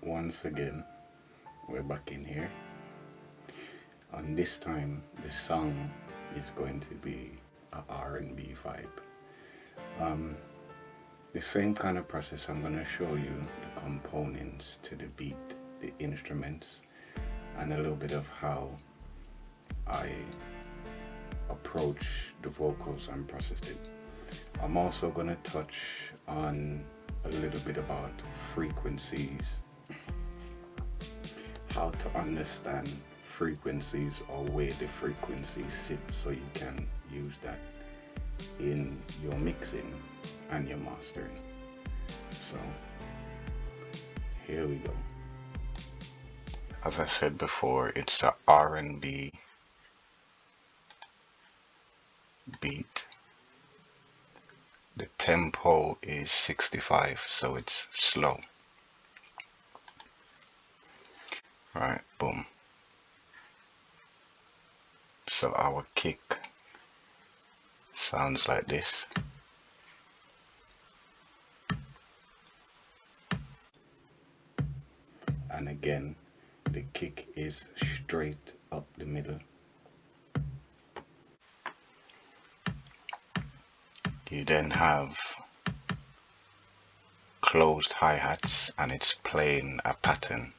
Once again, we're back in here, and this time the song is going to be a R&B vibe. Um, the same kind of process. I'm going to show you the components to the beat, the instruments, and a little bit of how I approach the vocals and process it. I'm also going to touch on a little bit about frequencies, how to understand frequencies or where the frequencies sit so you can use that in your mixing and your mastering. So here we go. As I said before, it's a R&B beat. The tempo is 65, so it's slow. Right, boom. So our kick sounds like this. And again, the kick is straight up the middle. You then have closed hi-hats, and it's playing a pattern.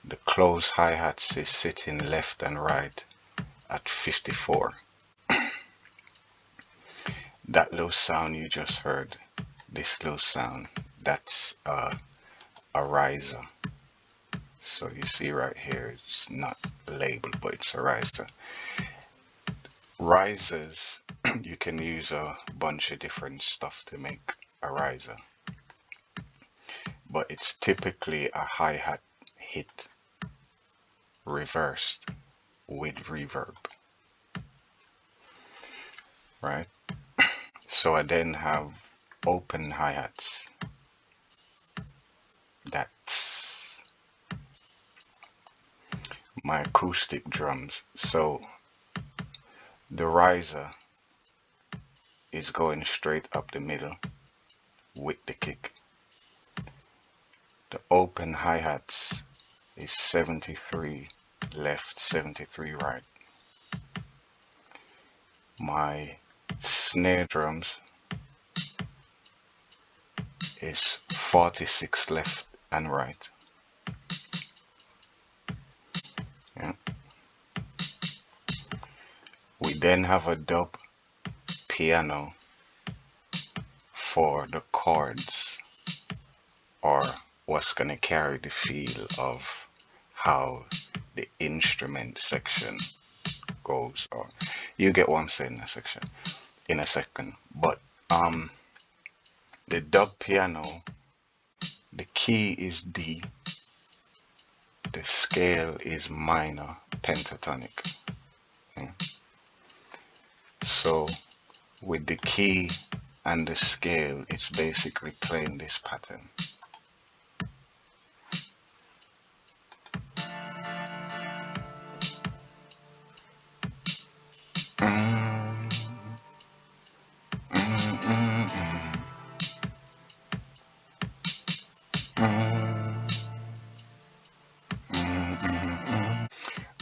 The closed hi-hats is sitting left and right at 54. That low sound you just heard, this low sound, that's a riser. So you see right here, it's not labeled, but it's a riser. Risers, you can use a bunch of different stuff to make a riser, but it's typically a hi-hat hit reversed with reverb, right? So I then have open hi-hats. That's my acoustic drums. So the riser is going straight up the middle with the kick. The open hi-hats is 73 left, 73 right. My snare drums is 46 left and right. Yeah. We then have a dub piano for the chords, or what's going to carry the feel of how the instrument section goes, or you get what I'm saying in a second. But the dub piano, the key is D, the scale is minor pentatonic. Okay? So with the key and the scale, it's basically playing this pattern.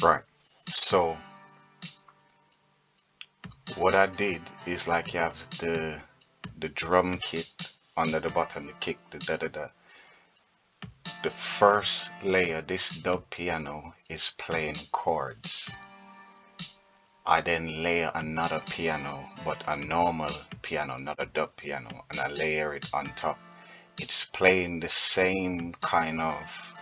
Right, so what I did is, like, you have the drum kit under the bottom, the kick, the da-da-da. The first layer, this dub piano, is playing chords. I then layer another piano, but a normal piano, not a dub piano, and I layer it on top. It's playing the same kind of,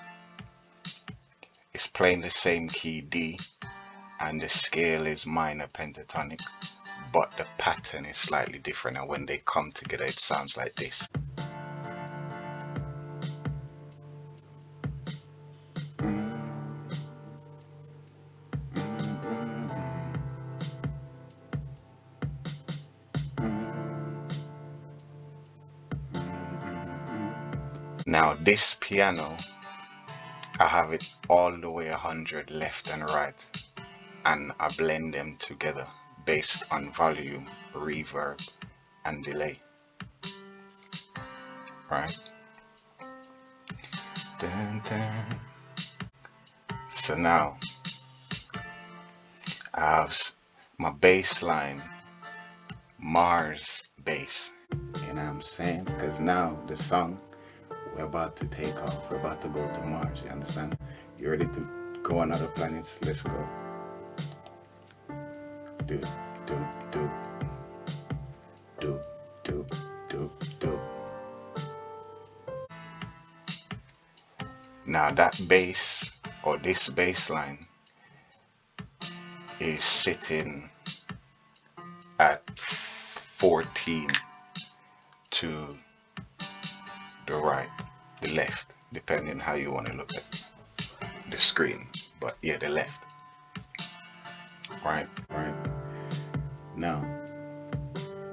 it's playing the same key D, and the scale is minor pentatonic, but the pattern is slightly different, and when they come together it sounds like this. Now this piano, I have it all the way 100 left and right, and I blend them together based on volume, reverb, and delay. right? Dun, dun. So now I have my bass line, Mars bass. You know what I'm saying? Because now the song, we're about to take off. We're about to go to Mars. You understand? You ready to go on other planets? Let's go. Do, do, do, do, do, do, do. Now that bass or this bass line is sitting at 14 to the right, the left, depending how you want to look at the screen. But yeah, the left. Right, right. Now,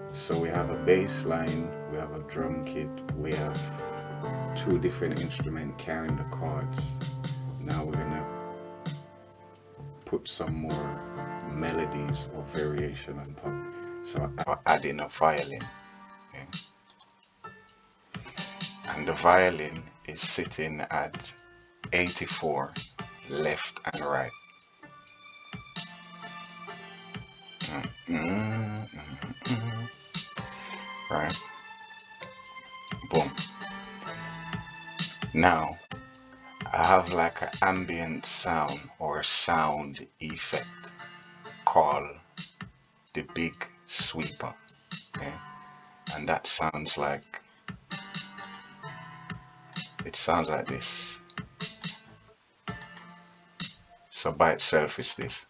so we have a bass line, we have a drum kit, we have two different instruments carrying the chords. Now we're gonna put some more melodies or variation on top. So I add in a violin. Okay? And the violin is sitting at 84 left and right. Right? Boom. Now I have like an ambient sound or sound effect called the big sweeper. Okay? And that sounds like, it sounds like this. So by itself is this.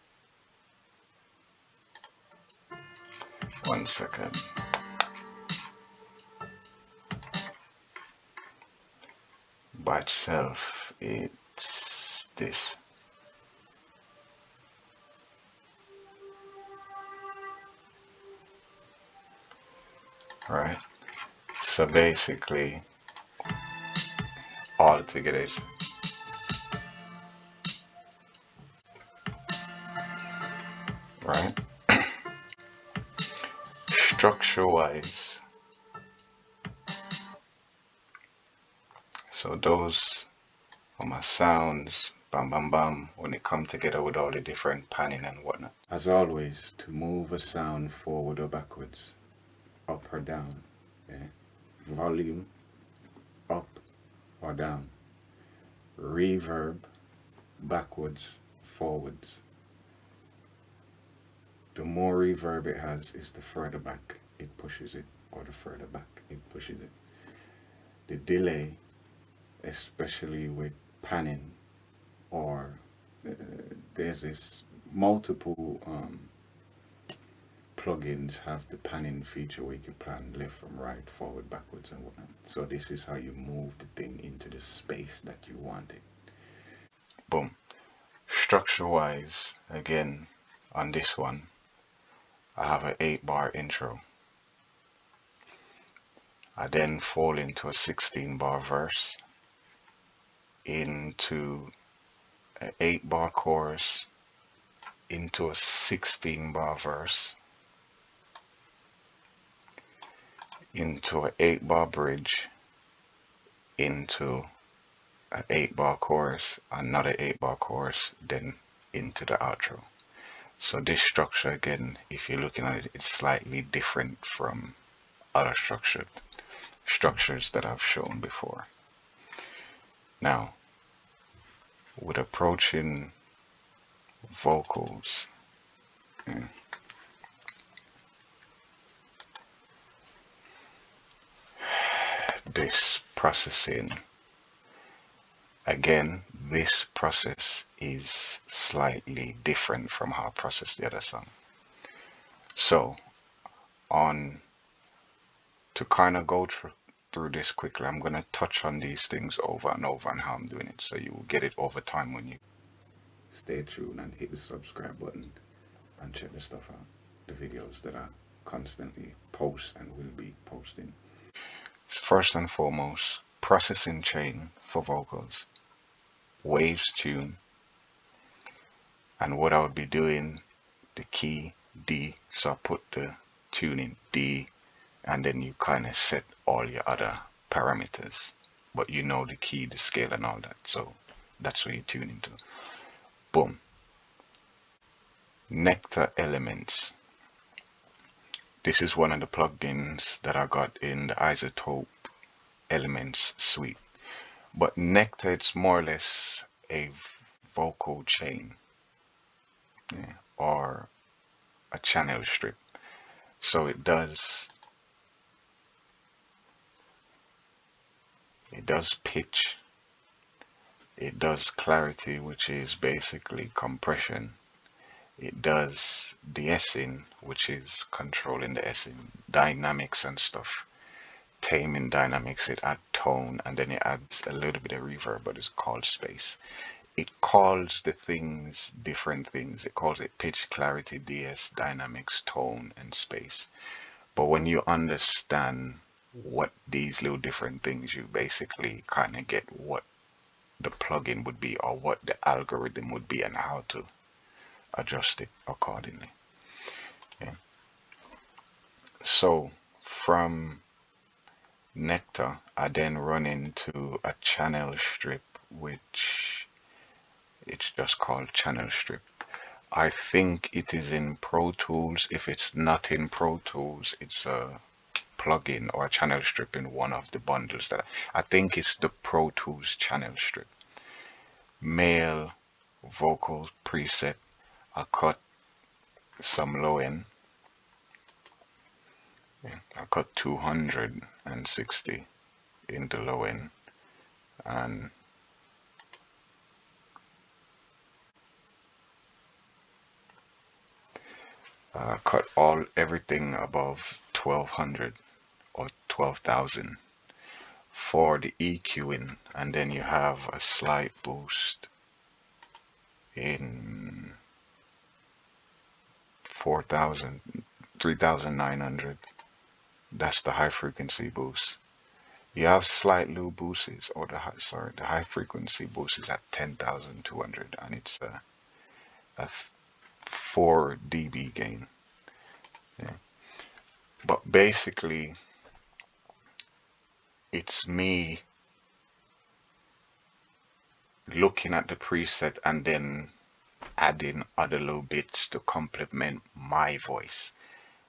One second. By itself it's this. Right? So basically all together is right. Structure wise, so those are my sounds, bam bam bam, when they come together with all the different panning and whatnot. As always, to move a sound forward or backwards, up or down, okay? Volume, up or down. Reverb, backwards, forwards. The more reverb it has is the further back it pushes it, or the further back it pushes it. The delay, especially with panning, or there's this multiple plugins have the panning feature where you can pan left from right, forward, backwards, and whatnot. So this is how you move the thing into the space that you want it. Boom. Structure wise, again, on this one, I have an 8-bar intro. I then fall into a 16-bar verse, into an 8-bar chorus, into a 16-bar verse, into an 8-bar bridge, into an 8-bar chorus, another 8-bar chorus, then into the outro. So this structure, again, if you're looking at it, it's slightly different from other structures that I've shown before. Now, with approaching vocals, this processing, again, this process is slightly different from how I process the other song. So, to kind of go through this quickly, I'm going to touch on these things over and over and how I'm doing it, so you will get it over time when you stay tuned and hit the subscribe button and check the stuff out, the videos that I constantly post and will be posting. First and foremost, processing chain for vocals, waves tune, and what I would be doing, the key D, so I put the tune in D, and then you kind of set all your other parameters, but you know the key, the scale, and all that. So that's what you tune into. Boom. Nectar Elements. This is one of the plugins that I got in the Isotope Elements suite. But Nectar, it's more or less a vocal chain, yeah, or a channel strip. So it does pitch, it does clarity, which is basically compression. It does de-essing, which is controlling the essing, dynamics and stuff. Taming dynamics, it adds tone, and then it adds a little bit of reverb, but it's called space. It calls the things different things. It calls it pitch, clarity, DS, dynamics, tone, and space. But when you understand what these little different things, you basically kind of get what the plugin would be, or what the algorithm would be, and how to adjust it accordingly. Yeah. So from Nectar, I then run into a channel strip, which it's just called channel strip. I think it is in Pro Tools. If it's not in Pro Tools, it's a plugin or a channel strip in one of the bundles that I think it's the Pro Tools channel strip. Male vocal preset. I cut some low end. Yeah, I cut 260 into low end, and cut everything above 1200 or 12,000 for the EQing, and then you have a slight boost in 4,000, 3,900. That's the high frequency boost. You have slight low boosts, or the high frequency boost is at 10,200, and it's a 4 dB gain. Yeah. But basically, it's me looking at the preset and then adding other little bits to complement my voice.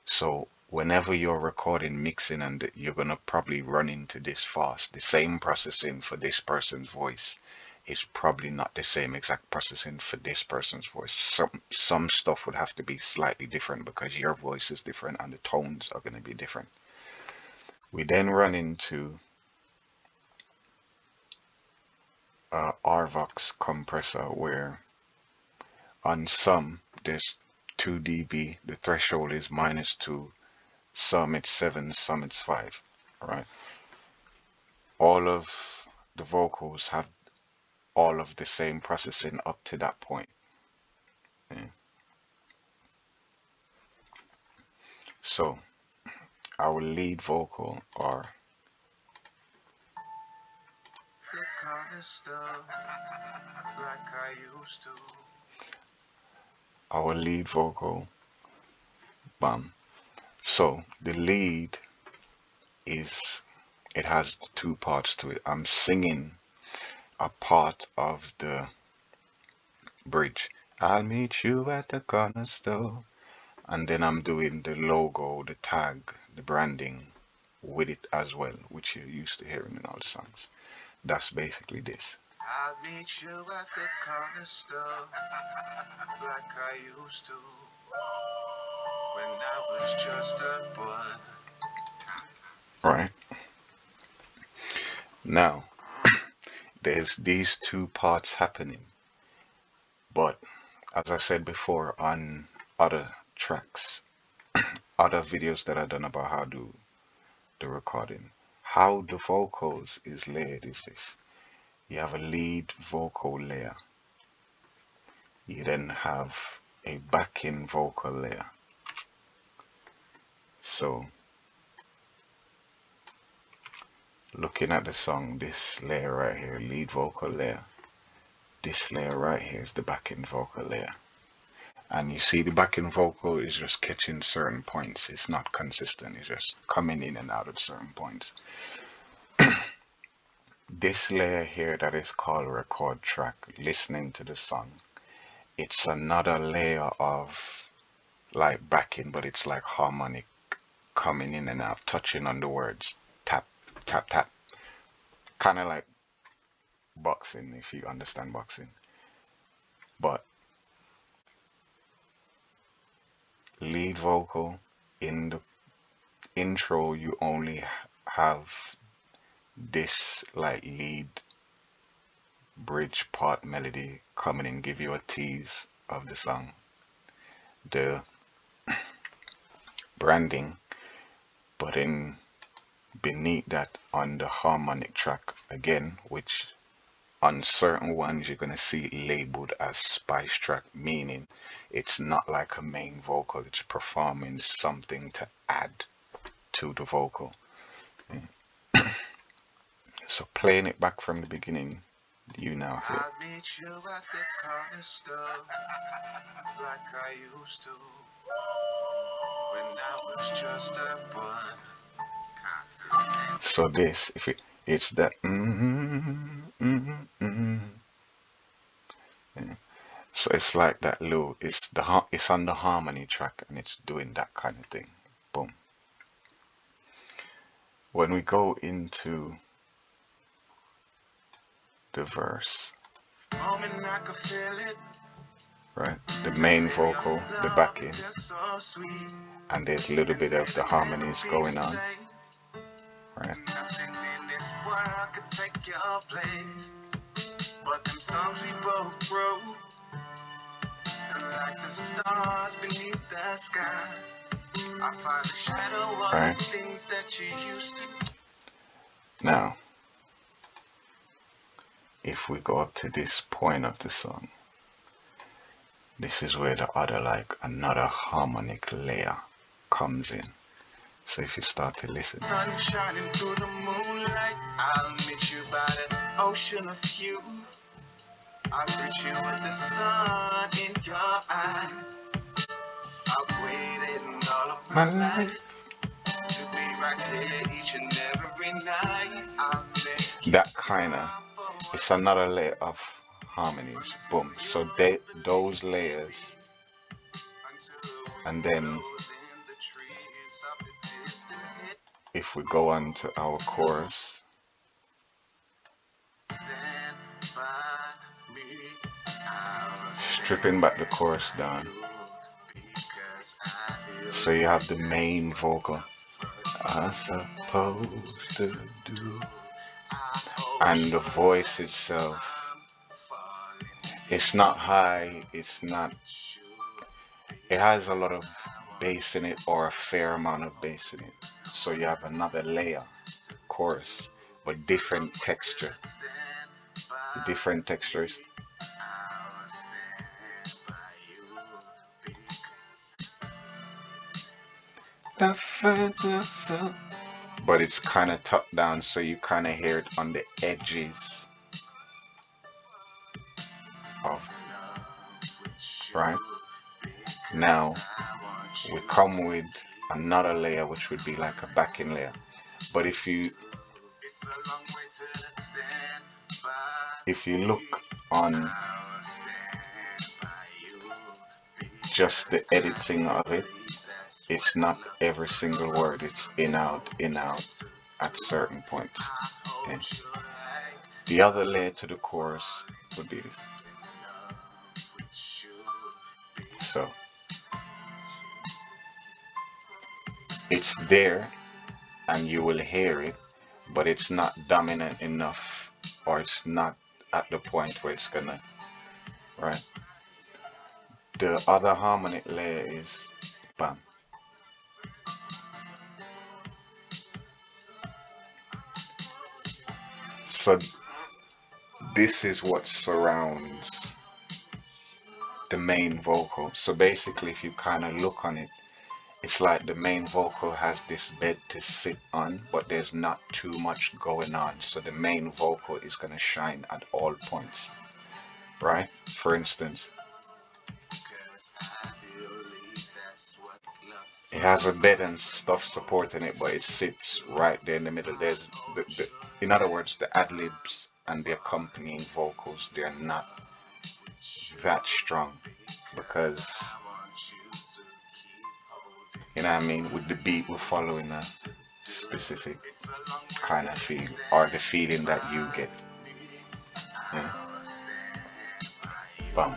So whenever you're recording, mixing, and you're gonna probably run into this fast, the same processing for this person's voice is probably not the same exact processing for this person's voice. Some stuff would have to be slightly different because your voice is different and the tones are gonna be different. We then run into RVox compressor, where on some there's 2 dB, the threshold is -2, some it's 7, some it's 5. Right? All of the vocals have all of the same processing up to that point. Yeah. So our lead vocal, or our lead vocal, bam. So the lead is, it has 2 parts to it. I'm singing a part of the bridge. I'll meet you at the corner store. And then I'm doing the logo, the tag, the branding with it as well, which you're used to hearing in all the songs. That's basically this. I'll meet you at the corner store like I used to when I was just a boy. Right. Now, there's these 2 parts happening. But as I said before, on other tracks, other videos that I've done about how to do the recording, how the vocals is layered is this. You have a lead vocal layer. You then have a backing vocal layer. So looking at the song, this layer right here, lead vocal layer, this layer right here is the backing vocal layer. And you see the backing vocal is just catching certain points. It's not consistent. It's just coming in and out at certain points. This layer here that is called record track, listening to the song, it's another layer of like backing, but it's like harmonic coming in and out, touching on the words. Tap, tap, tap. Kind of like boxing, if you understand boxing. But lead vocal, in the intro, you only have this like lead bridge part melody coming and give you a tease of the song. The branding, but in beneath that on the harmonic track again, which on certain ones you're gonna see labeled as spice track, meaning it's not like a main vocal, it's performing something to add to the vocal. So playing it back from the beginning, you now hear. I'll meet you at the corner store, like I used to, when I was just a boy. So this, if it's that yeah. So it's like that low. It's on the harmony track and it's doing that kind of thing. Boom. When we go into the verse, right? The main vocal, the backing, and there's a little bit of the harmonies going on, right? But them songs we both wrote, like the stars beneath the sky, I find the shadow of the things that you used to. Now, if we go up to this point of the song, this is where the other, like another harmonic layer comes in. So if you start to listen, sun shining through the moonlight, I'll meet you by the ocean of you. I'll greet you with the sun in your eye. I've waited all of my life to be right here each and every night. That kind of, it's another layer of harmonies. Boom. So those layers, and then if we go on to our chorus, stripping back the chorus down, so you have the main vocal, I'm supposed to do, and the voice itself, it's not high, it's not, it has a lot of bass in it, or a fair amount of bass in it. So you have another layer, chorus, but different texture. The different textures. But it's kind of tucked down, so you kind of hear it on the edges of, right? Now we come with another layer, which would be like a backing layer. But if you look on just the editing of it, it's not every single word, it's in out at certain points. Okay. The other layer to the chorus would be this. So it's there and you will hear it, but it's not dominant enough, or it's not at the point where it's gonna, right? The other harmonic layer is bam. So this is what surrounds the main vocal. So basically, if you kind of look on it, it's like the main vocal has this bed to sit on, but there's not too much going on. So the main vocal is going to shine at all points, right? For instance, It has a bed and stuff supporting it, but it sits right there in the middle. There's in other words, the ad libs and the accompanying vocals, they're not that strong because, you know what I mean, with the beat we're following a specific kind of feel or the feeling that you get. Yeah. Bam.